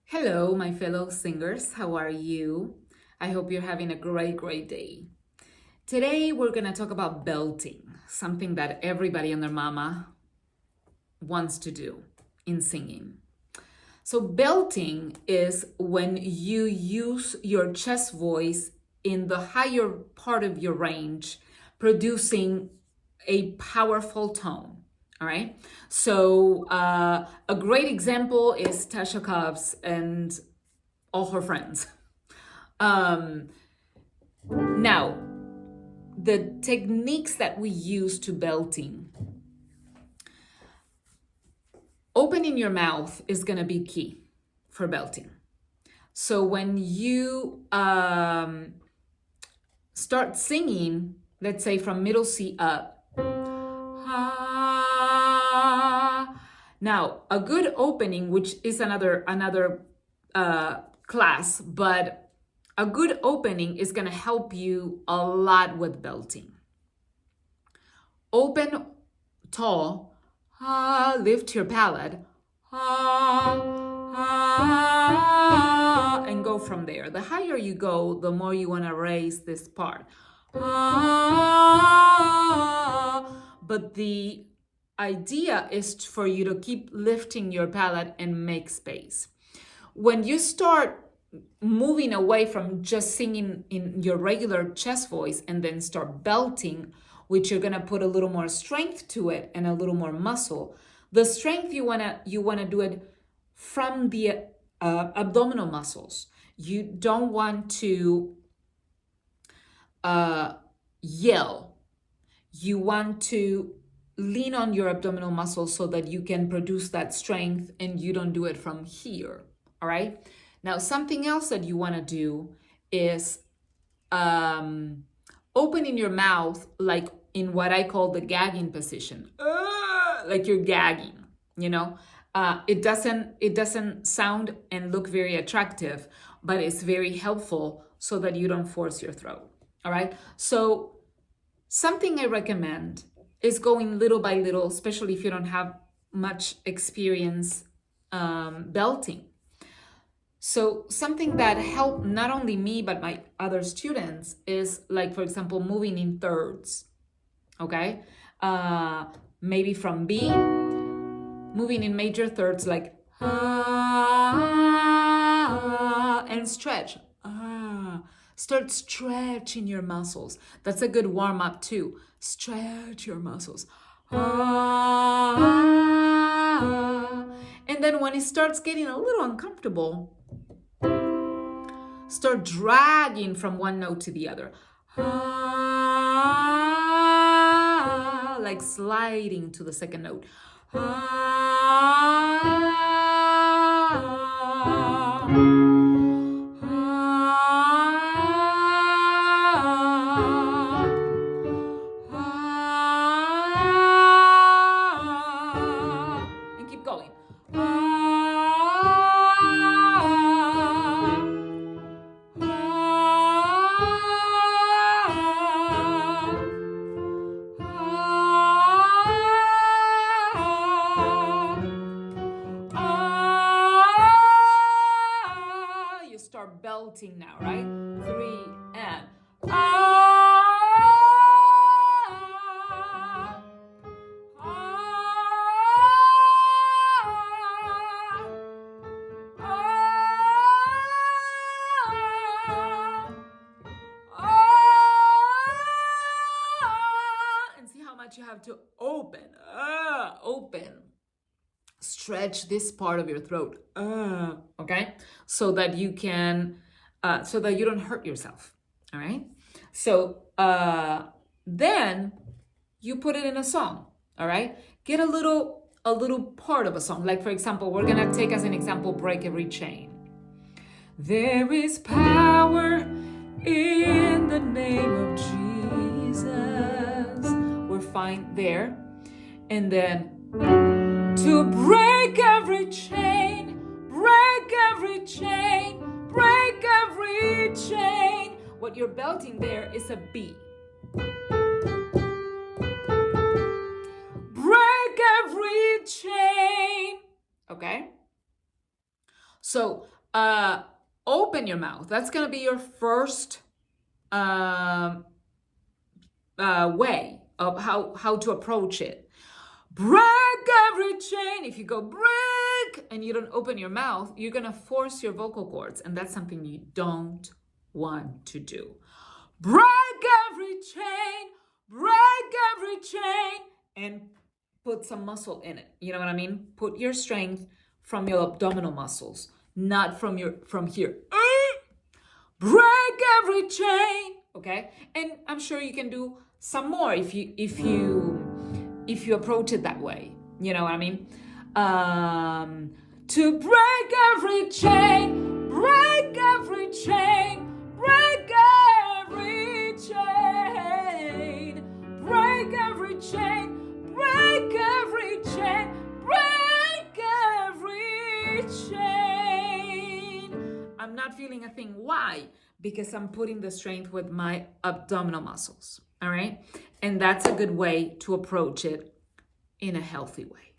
Hello, my fellow singers. How are you? I hope you're having a great day. Today, we're going to talk about belting, something that everybody and their mama wants to do in singing. So, belting is when you use your chest voice in the higher part of your range, producing a powerful tone. All right. So a great example is Tasha Cobbs and all her friends. Now, the techniques that we use to belting, opening your mouth is going to be key for belting. So when you start singing, let's say from middle C up, now, a good opening, which is another class, but a good opening is going to help you a lot with belting. Open tall, lift your palate, and go from there. The higher you go, the more you want to raise this part. But the idea is for you to keep lifting your palate and make space. When you start moving away from just singing in your regular chest voice and then start belting, which you're gonna put a little more strength to it and a little more muscle. The strength you wanna do it from the abdominal muscles. You don't want to yell. You want to lean on your abdominal muscles so that you can produce that strength and you don't do it from here. All right. Now, something else that you want to do is opening your mouth like in what I call the gagging position, like you're gagging. You know, it doesn't sound and look very attractive, but it's very helpful so that you don't force your throat. All right. So something I recommend is going little by little, especially if you don't have much experience belting. So something that helped not only me, but my other students is like, for example, moving in thirds, okay? Maybe from B, moving in major thirds like, and stretch. Start stretching your muscles. That's a good warm up too. Stretch your muscles. And then when it starts getting a little uncomfortable, start dragging from one note to the other. Like sliding to the second note. And keep going. You start belting now, right? 3 and and see how much you have to open. Stretch this part of your throat. Okay? So that you can, so that you don't hurt yourself. All right? So then you put it in a song. All right? Get a little part of a song. Like, for example, we're gonna take as an example, Break Every Chain. There is power in the name of Jesus. We're fine there. And then to break every chain, break every chain, break every chain. What you're belting there is a B. Break every chain. Okay? So Open your mouth. That's going to be your first way of how to approach it. Break every chain. If you go break and you don't open your mouth, you're going to force your vocal cords, and that's something you don't want to do. Break every chain, break every chain, and put some muscle in it. You know what I mean? Put your strength from your abdominal muscles, not from here. Break every chain, okay? And I'm sure you can do some more if you approach it that way. You know what I mean? To break every chain, break every chain, break every chain, break every chain, break every chain, break every chain. I'm not feeling a thing. Why? Because I'm putting the strength with my abdominal muscles. All right? And that's a good way to approach it in a healthy way.